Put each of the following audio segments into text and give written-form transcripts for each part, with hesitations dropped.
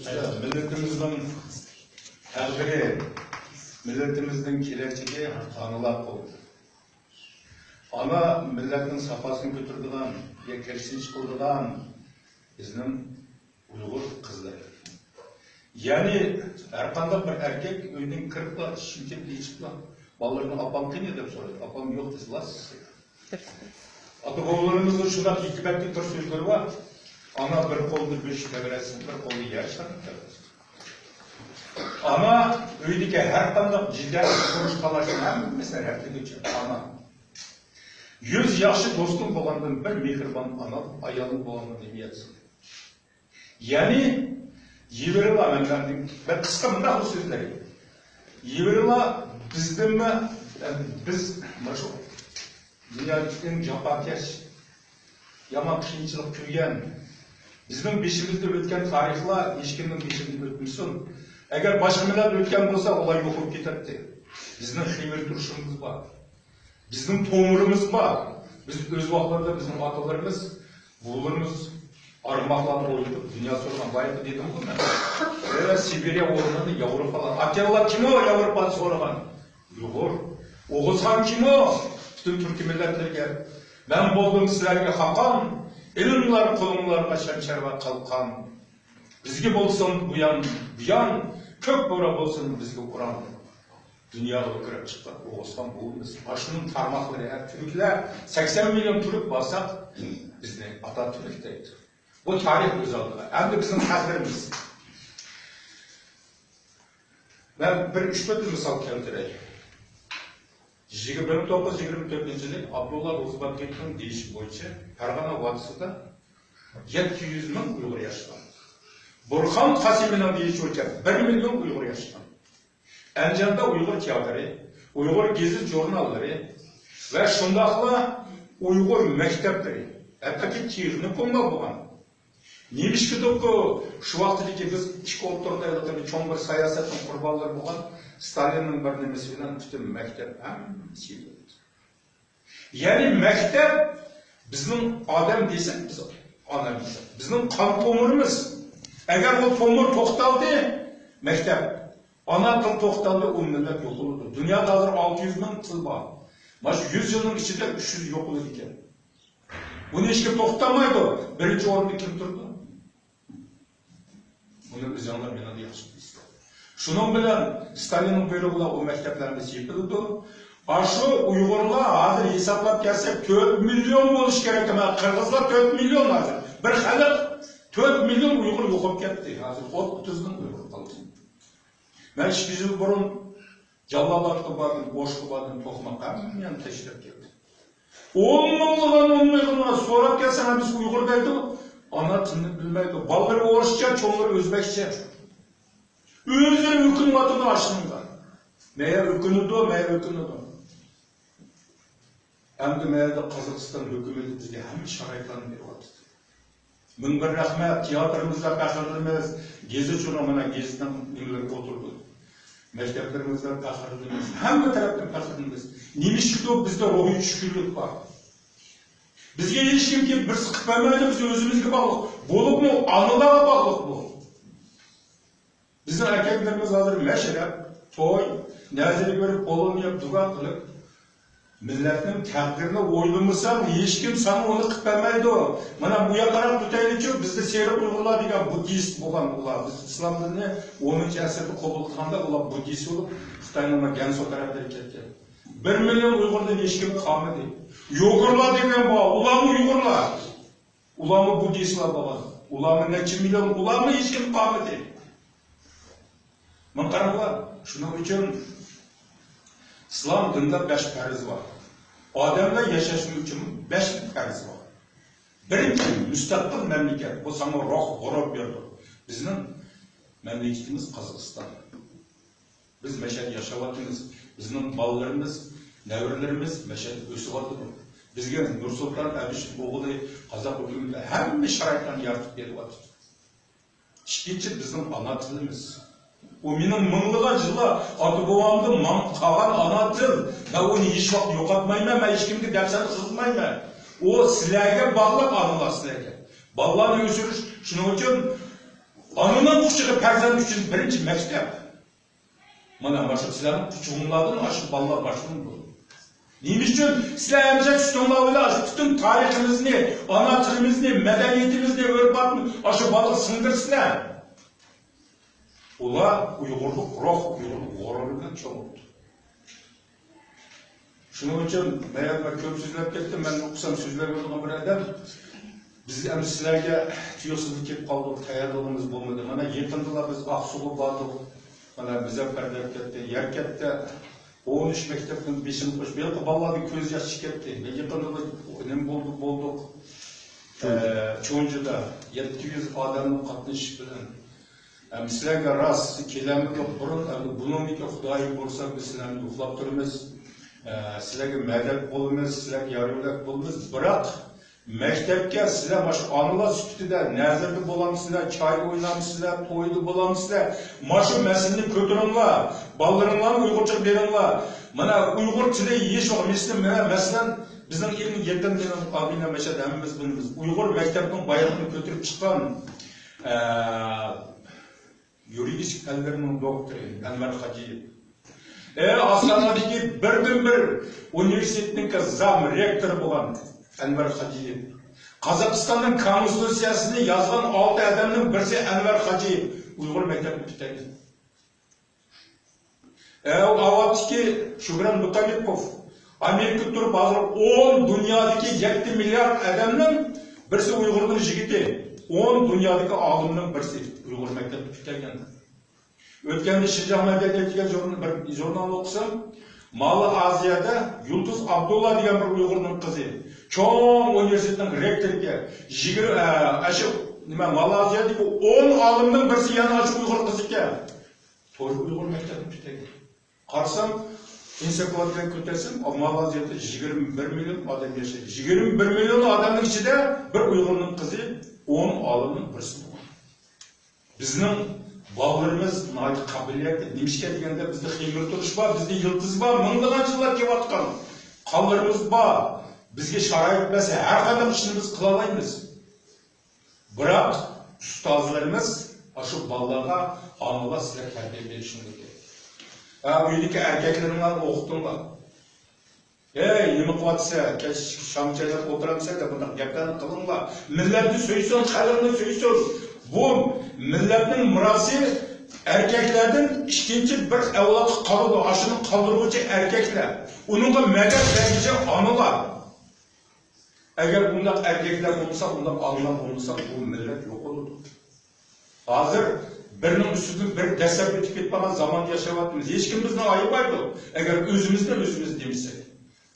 Milletimizin taqdiri, milletimizin keleceği anılar oldu. Ana milletin safhasını götürdüğün, yekersiz kıldığı bizim Uygur kızları. Yani erkanda bir erkek önünden kırıkla, şirketle içipla, ballarını apam kıyın edip soruyor. Apam yok dizlas. Ata-babalarımızın şuna hikmetli bir sözleri var. Ana bir kolunu beş teveresin, bir kolu yer şartlardır. Ana öydeki her tanda cidden konuş kalaşın hem mesela her türlü ana. 100 yaşı dostum boğandan bir mehriban ana, ayalım boğandan emiyetsin. Yani Yiverila menlerden, ben kısa mı bu sözleri? Yiverila bizden mi, biz maşu dünyanın capakeş, yaman kıyınçılık kürgen, bizden beşimizde ötken tarihler, hiçkimden beşimizde ötmüşsün. Eğer başka millet ötken olsa olay yok olup giderdi. Bizden hıyver duruşumuz var. Bizim tomurumuz var. Biz öz vaxtlarda bizim atalarımız, buğularımız armaqlarını oynadık. Dünya soruna bayıp dedim bu ne? Sibirya oynadı, Avrupalar. Atyalar kim o Avrupa'da sorulan? Uygur. Oğuzhan kim o? Bütün Türk milletlerine. Ben buldum sizlerge hakan, elimler kolumlarına şemşerva kalkan. Bizge bolsun buyan, kök bora bolsun bizge Kur'an. Dünyada kırıp çıktı. Oğuzhan buğumuz. Aşının tarmakları her Türkler, 80 milyon Türk bassak, bizde Atatürk'teydi. Bu tarih özelliği. Hem de bizim hazırımız. Ben bir 3-4 misal keltireyim. 1924 Abdullah Uzbaket'in deyişi boyunca Fergana Vadisi'de 700 bin Uygur yaşayan. Burhan Kasim'in deyişi boyunca 1 milyon Uygur yaşayan. Encan'da Uygur teatrı, Uygur gezi jurnalları ve şundakla Uygur mektepleri. Epeki tirini konuda bulan. Neymiş ki doku şu vaxtdaki biz iki oturtaylıqda çoğun bir siyasatın kurbanları bulan Stalin'in bir nemesiyle bütün mektep hem siyasi. Yani mektep bizim adam desek biz ana desek. Bizim kan tomurumuz. Eğer o tomur toxtaldı mektep. Ana tıl toxtaldı o millet yok olurdu. Dünyada hazır 600 bin tıl var. Baş 100 yılın içinde 300 yok olur iken. Bunu hiç kim toxtamaydı. Birinci orada kim durdu? Bunu biz yanlar beni de yaxşı istedim. Şunun bilen Stalin'in buyruğuyla o mekteplerinde çekildi. Aşı Uygurlar hazır hesaplap gelsek 4 milyon oluş gerek ama Kırgızlar 4 milyon hazır. Bir halk 4 milyon Uygur yokup gitti. Hazır 30 bin Uygur kaldı. Ben 2 yıl burun Jallabat'ta bardım, Boşku bardım, Toxmak'a hemen teşrif geldi. 10 milyon 10 milyon sorap gelsen biz Uygur derdi. Ana tilini bilmeydi. Balları Orusça, çoğunları Özbekçe. Özleri hükümetini aşındı. Meye hükünüdü, meye hükünüdü. Hem de meye de Kazakistan hükümeti bizge hem şaraytlarını bir vakit. Min bir rahmet, tiyatrımızda kahırlımız, gezi çunamına geziden ünlüğü oturdu. Mekteplerimizde kahırlımız, hem de taraftan kahırlımız. Neymiş ki o bizde ruhi şükürlük var. Bizge hiç kim ki bir sıkıp vermeydi, biz özümüzge bağlılık. Bolup mu? Anılara bağlılık bu. Bizim erkeklerimiz hazır meşrep, toy, nezeli görüp olmayıp duga kılıp, milletin takdirini oylamışsan hiç kim sana onu kıp vermeydi o. Bana bu yakarak tutaylı ki bizde seyri Uygurlar diye Budist bolan ular. Biz İslam dinini 10. asırda kabul kılanda ular Budist olup, Xitay'nın ama Genso tarafları ketken. 1 milyon Uygur'dan hiç kim kalmadı. Uygurlar degen bağ, ulamı Uygurlar. Ulamı Budistler bağlı. Ulamı neçe milyon, ulamı hiç kim kalmadı. Ben kararlar, şunun için İslam dininde 5 fərz var. Adamla yaşaşı için 5 fərz var. Birinci, müstakil memleket. Bu sana ruh, gurur verdi. Bizim memleketimiz Kazakistan. Biz meşhur yaşavatımız, bizim ballarımız, nevrelerimiz meşhur ösüvatıdır. Bizge Nursultan Abişov oğlu Kazak hükümeti hem şarayttan yardım verivatıdır. İkinci bizim ana tilimiz. O benim mınlığa жылы adı babamdı kalan ana til. Ben onu hiç vakit yok atmayayım, ben hiç kimde dersen kızmayayım. O sizlerge bağlı anılar sizlerge. Ballarını ösürüş, şunun için Anının kuchug'i farzand uchun birinchi maktab. Mana shu sizlarning kuchug'inglardan shu bolalar boshlanib bo'ldi. Nima uchun sizlar hamja tutinglar bilan butun tariximizni, ona tilimizni, madaniyatimizni o'rgatib, shu bolaga singdirsizlar. Ular Uyg'urlik ruh, Uyg'urlik g'ururidan cho'mdi. Shuning uchun men ko'p so'zlab ketdim, men o'qisam so'zlab o'tgan bir odam biz ham sizlarga tuyuqsizlik kelib qoldik, tayyorligimiz bo'lmadi. Mana yaqinda biz Aqsuga bordik. Mana biz ham pardab ketdi. Yarkatda 13 maktabning 5-ini qo'shib, belki bolalarning ko'z yoshi ketdi. Yaqinda nima bo'ldik. Cho'njida 700 odamning qatnashishi bilan sizlarga rost kelamiz burun, buningga Xudoy bo'lsa biz sizlarni uxlab turamiz. Sizlarga madad bo'lamiz, sizlarga yorug'lik bo'lamiz. Biroq maktabga sizlar mana onalar sutida nazarda bo'lamsizlar, choy o'ynamsizlar, to'yda bo'lamsizlar. Mana shu masalani ko'taringlar, bolalaringlarni uyg'urcha beringlar. Mana uyg'ur tili yesh o'qimizda masalan bizning ilm yetgan bilan qabina mashad hammamiz bilamiz. Uyg'ur maktabining bayrog'ini ko'tarib chiqqan yuridik fanlarning doktori Anvar Hajiyev. Astanadagi birdan-bir universitetning zam rektori bo'lgan Anvar Hajiyev. Qozog'istonning konstitutsiyasini yozgan 6 odamning birisi Anvar Hajiyev Uyg'ur maktabini bitirgan. Avatki Shugran Mutamipov Amerika turib hozir 10 dunyodagi 7 milliard odamning birisi Uyg'urning yigiti. 10 dunyodagi olimning birisi Uyg'ur maktabini bitirgan. O'tganda Shinjong madaniyatiga bir jurnal o'qisam, Mali Aziyada Yulduz Abdulla degan bir Uyg'urning qizi, cho'ng universitetning rektoriga 20 Mali Aziyadagi 10 olimning birisi yana shu Uyg'ur qizi ekan. To'g'ri Uyg'ur maktabini bitirgan. Qarsam, ensiklopediyaga ko'tarsam, Mali Aziyada 21 million odam yashaydi. 21 million odamning ichida bir Uyg'urning qizi 10 olimning birisi. Bizning bolalarimiz qobiliyatli nimishga deganda bizda ximir turish bor, bizda yildiz bor, minglagan yillar kelayotgan. Qonlarimiz bor. Bizga sharoit bersa har qanday ishimiz qila olamiz. Biroq ustozlarimiz shu bolalarga onalar sizlar tarbiya berishimiz kerak. Uydagi erkaklarni o'qitinglar. Nima qilyapsa, shamchalar o'tiramsa deb bunday gaplarni qilinglar. Millatni so'ysin, xalqni so'ysin. Bu millatning mirosi erkaklardan ikkinchi bir avlod qoladi. Ashuni qoldiruvchi erkaklar. Uningga madad beruvchi onalar. Agar bunday erkaklar bo'lsa, unday onalar bo'lsa, bu millat yo'q bo'ladi. Hozir birning ustidan bir dastlab o'tib ketgan zamonda yashayapmiz. Hech kim bizni ayıbaydi. Agar o'zimizdan o'zimiz demasak.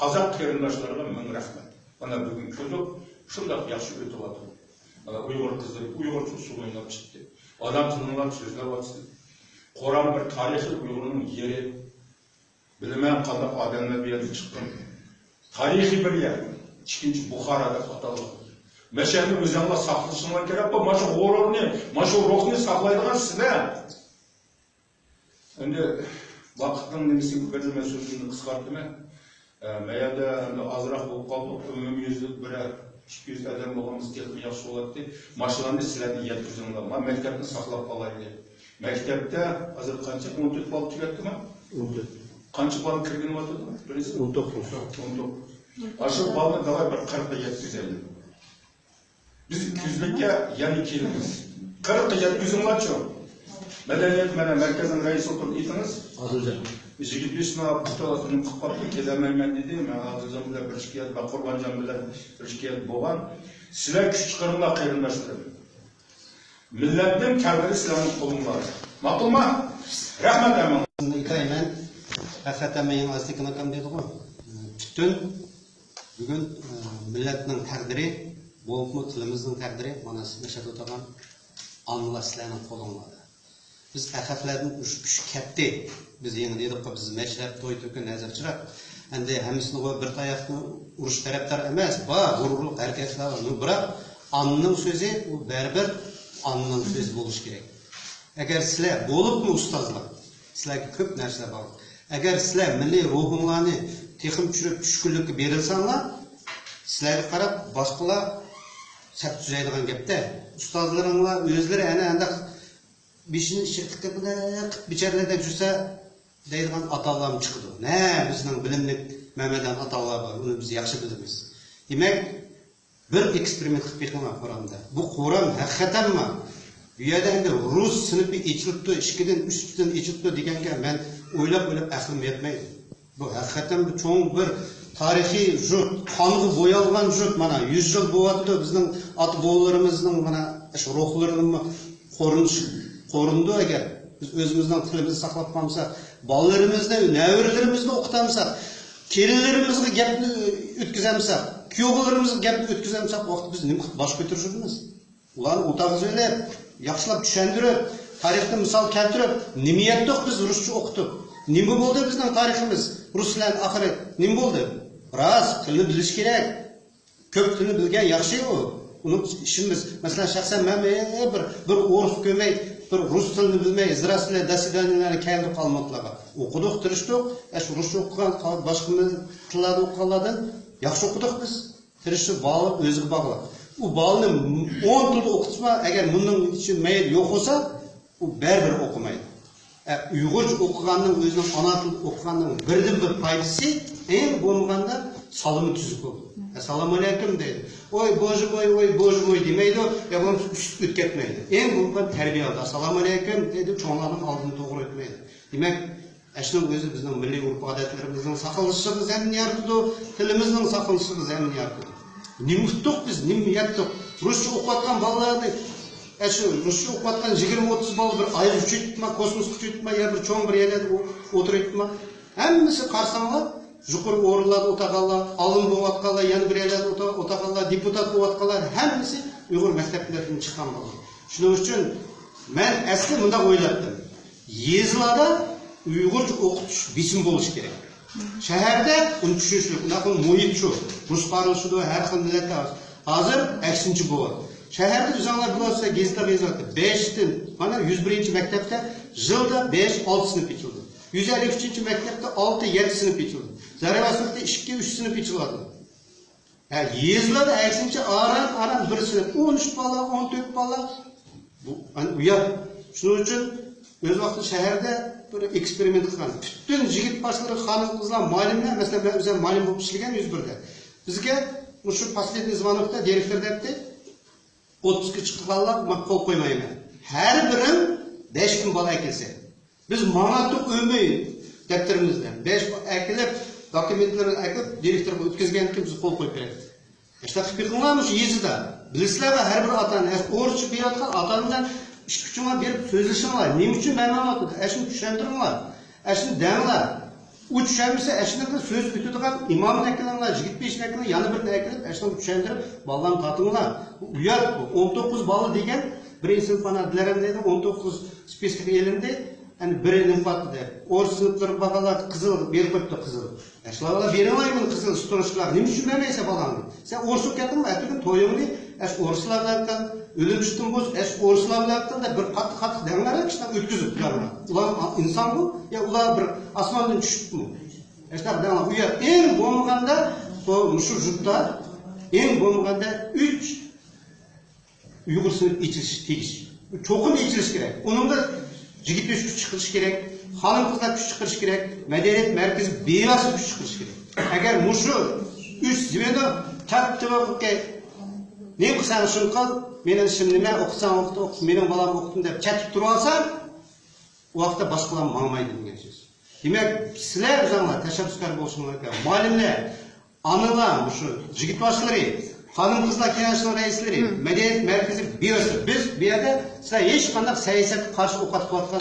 Qozoq qarindoshlarga ming rahmat. Mana bugun ko'rdik, shunday yaxshi o'tyapti. Uyg'ur qizlar Uyg'urcha usul o'ynab chiqdi. Odam tilinglar so'zlab o'tdi. Qur'on bir tarixiy Uyg'urning yeri. Bilmem qanday odamlar bu yerga chiqqan. Tarixiy bir yer. Ikkinchi Buxoroda atalgan. Mashani o'zinglar saqlashinglar kerak. Mana shu g'ururni, mana shu ruhni saqlaydigan sizlar. Endi vaqtning nimasiga berilgan so'zimni qisqartdim. Mayada azroq bo'lib qoldik. Umumyuzlik bir 200 adam bo'lganimiz kelib yaxshi bo'ladi. Mashinani sizlarni yetkazinglar. Men maktabni saqlab qolaylik. Maktabda hozir qancha 14 bola tugatdimi? 14. Qancha bola kirgan bo'ldi? Bilasiz? 19. 19. Ashu bola davay bir 40 ga yetkazaylik. Biz 200 ga yana kelamiz. 40 ga yetkazinglarchi. Madaniyat mana markazning raisi o'tirib aytamiz. Adiljon. Yigit Yusma Puto'ning qilib kelamayman dedi. Men Adiljon bilan bir shikayat va Qurbonjon bilan bir shikayat bo'lgan. Sizlar kuch chiqaringlar qarindoshlar. Millatning taqdiri sizlarning qo'lingizda. Ma'qulmi? Rahmat aman. Aytayman. Haqiqatan men aslikni kam dedi-ku. Butun bugun millatning taqdiri, bo'libmi tilimizning taqdiri mana siz yashab o'tgan onalar sizlarning qo'lingizda. Biz haqiqatlardan uch katta biz yangi dedik biz majlab to'y to'kin nazarchiroq endi hammasini bir tayoqni urush tarafdor emas bor g'ururli erkaklar biroq onning so'zi u baribir onning so'zi bo'lishi kerak. Agar sizlar bo'libmi ustozlar sizlarga ko'p narsa bor. Agar sizlar milliy ruhinglarni texim tushirib tushkunlikka berilsanglar sizlarga qarab boshqalar sap tuzaydigan gapda ustozlaringlar o'zlari ana beshini ishirtib bicharalarda жүрсе deydigan atalarım chiqdi. Ne bizning bilimli Mehmedan atalar var. Uni biz yaxshi bilamiz. Demak, bir eksperiment qilib beqilgan Qur'onda. Bu Qur'on haqiqatanmi? Bu yerda endi rus sinifi ichilibdi, 2dan 3dan ichilibdi deganga men o'ylab aqlim yetmaydi. Bu haqiqatan bir cho'ng bir tarixiy jurt, qonga bo'yalgan jurt, mana 100 yil bo'lyapti bizning ota bobolarimizning mana shu ruhlarini qo'rindi agar biz o'zimizning tilimizni saqlab qolsak, bolalarimizni, navaralarimizni o'qitamsak, kelinlarimizga gapni o'tkazamsak, kuyovlarimizga gapni o'tkazamsak, vaqt biz nima bosh ko'tarishimiz? Ularni o'tag'iz o'ylab, yaxshilab tushuntirib, tarixdan misol keltirib, nimiyatdoq biz ruscha o'qitib. Nima bo'ldi bizning tariximiz? Ruslar oxiri nima bo'ldi? Ras tilni bilish kerak. Ko'p tilni bilgan yaxshi u. Uni ishimiz, masalan, shaxsan men bir o'rus ko'may, bir rus tilini bilmay, zrasli dasidaniylarni kelib qolmoqlarga. O'qidik, tirishdik, shu ruscha o'qigan, boshqa tillarni o'qiganlardan yaxshi o'qidik biz. Tirishib bog'lab, o'ziga bog'lab. U balını 10 tilde okutma, eğer bunun için mayil yok olsa, o berber okumaydı. Uygurca okuganın, özünün ana tilde okuganın birden bir paydası, en bulmaganda salımı tüzük oldu. Selamun aleyküm deydi. Oy bozu boy demeydi, ya bunu üst ötketmeydi. En bulmagan terbiye aldı. Selamun aleyküm deydi, çoğunların aldığını doğru etmeydi. Demek, Eşinin özü bizden milli grup adetlerimizin sakınlışımız hem yartıdı, tilimizin sakınlışımız hem yartıdı. Nimuttuk biz, nimiyattuk. Rusça okuyatkan balalarını, Rusça okuyatkan 20-30 balı bir ayrı küçültme, kosmos küçültme, ya bir çoğun bir yerlerde oturuyutma. Hemmisi karsanlar, yukarı oğrularda otaqallar, alın boğatkallar, yanı bir yerlerde otaqallar, deputat boğatkallar, hemmisi Uygur mekteplerden çıkan balar. Şunun için, ben eski bunda oylattım. Yezilada Uygurca okutuş biçim buluş gerek. Şehirde onu düşünüşlük, bunun muhit şu, Rus qarılışı her xil milletler var. Hazır eksinci bu. Şehirde uzanlar bulursa gezide benziyordu. 5'tin, bana 101. mektepte yılda 5-6 sınıf içildi. 153. mektepte 6-7 sınıf içildi. Zarevasılıkta 2-3 sınıf içildi. Yani yezilerde eksinci aran bir sınıf, 13 bala, 14 bala. Bu hani uyar. Şunun için öz vakti şehirde böyle eksperiment kılgan. Bütün jigit başları, hanım kızlar, malimler, mesela ben özel malim bulup işleyen 101'de. Bizge şu последний звонокta direktör depti, 30'ga çıktıqallar, kol koymayın. Her birim 5 bin bala ekilse. Biz manatlık ömeyin depterimizden. 5 ekilip, dokumentlerini ekilip, direktörü ötkizgen kim biz kol koyup verelim. İşte kıpıkınlarmış yezide. Bilirler ve her bir atanın, oruçu bir atkan atanından iş gücüne berip sözleşim var. Ne için ben anlattım? Eşini düşündürüm var. Eşini denler. Uç düşenmişse eşinin de söz ütüdüğün imamın eklenler, jigit beşin eklenler, yanı birini eklenip, eşini düşündürüp, ballarını tatınlar. Uyar, 19 balı degen, bir sınıf bana dilerimdeydi, 19 spesifik elinde, yani birinin battı der. Or sınıfları bakalar kızıl, bir koyupta kızıl. Eşlavala berin ayımın kızıl, sütunuşlar. Ne için memeyse balandı? Sen orsuk geldin mi? Ettiğin toyunu değil. Eş orsuzlarlardan ölüm düştün boz, eş orsuzlarlardan da bir katı denler işte ötküzüp yanına. Ulan insan bu, ya ulan bir asmandan düştü mü? İşte denler uyar. En boğmağında, o müşür jutta, en boğmağında 3 Uygur sınıf içiliş, tegiş. Çoğun içiliş gerek. Onun da jigit güç çıkış gerek, hanım kızlar güç çıkış gerek, medeniyet merkezi beyaz güç çıkış gerek. Eğer muşu 3 zivede tatlı vakit ne kısan şunu kal, benim şimdi ne okusan oku, benim balam okudum deyip çatip durup alsan, o vakitte başkalarına mağmaydı degan söz. Demek sizler uzanlar, teşebbüskar bolsunlar ki, malimler, anılar, şu jigit başları, hanım kızlar kenarşılar reisleri, medeniyet merkezi biyası. Biz bir yerde sizler hiç kandak siyaset karşı okutup atkan,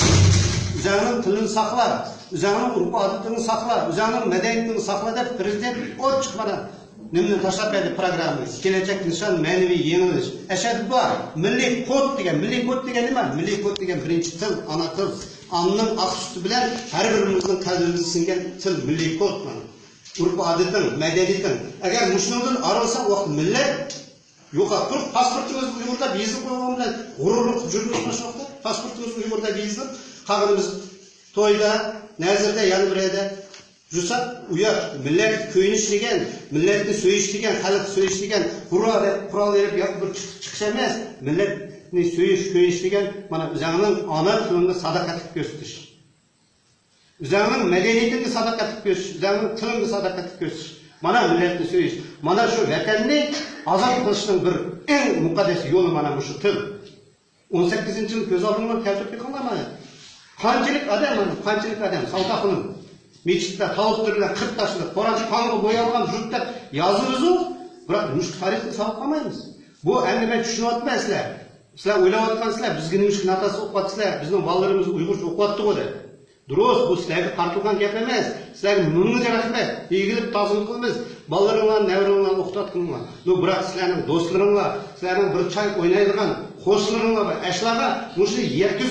üzerinin tilini saklar, üzerinin urfu adetini saklar, üzerinin medeniyetini saklar deyip prezident o çıkmadan Nimni taşlap berdi programımız. Gelecek nişan manevi yenilik. Eşhedü var. Milli kod degen nima? Milli kod degen birinci til, ana til. Anның aq sütü bilen her birimizin kalbimizi singen til, milli kod. Urf adetin, medeniyetin. Eğer Müslümanın aralsa o millet yok. Turk pasportumuz Uygur'da bezip koygan bilen gururluk жүрміз yoktu. Pasportumuz Uygur'da bezip, kağınımız toyda, nezirde, yanı birede. Jusat uyar, millet köyünü işlegen, milletin söyüşlegen, halk söyüşlegen, kural verip yapıp çıkış emez. Millet milletini söyüş деген, mana özünün ana tilini sadakatlik gösteriş. Özünün medeniyetini sadakatlik gösteriş, özünün tilini sadakatlik gösteriş. Mana milletini söyüş. Mana şu vatanni azat kılışның bir en mukaddes yolu mana şu til. 18-ci yıl göz aldığında tertipli kılınamaz. Qanchalik adam, saltaqının, meçitте tavuk türülen 40 taşlık, Korançı kanlı boyalgan jurtlar yazırızı, bırak müşkü tarihini sağlık kalmayız. Bu endi ben düşünüp atma sizler. Sizler oylap atkansızlar, bizgin müşkün atası okuatısızlar, bizden ballarımızı Uygurca okuattık o da. Duruz, bu sizlerge kartılgan gap emas. Sizlerge mыңныңca rahmet, egilip tazım kılmız, ballarыңlar, nevriңlar okutatqınlar. Bırak sizlerning dostlarыңlar, sizlerning bir çay oynaydigan, qo'shnilaringlar va ashlarga mushuni yerga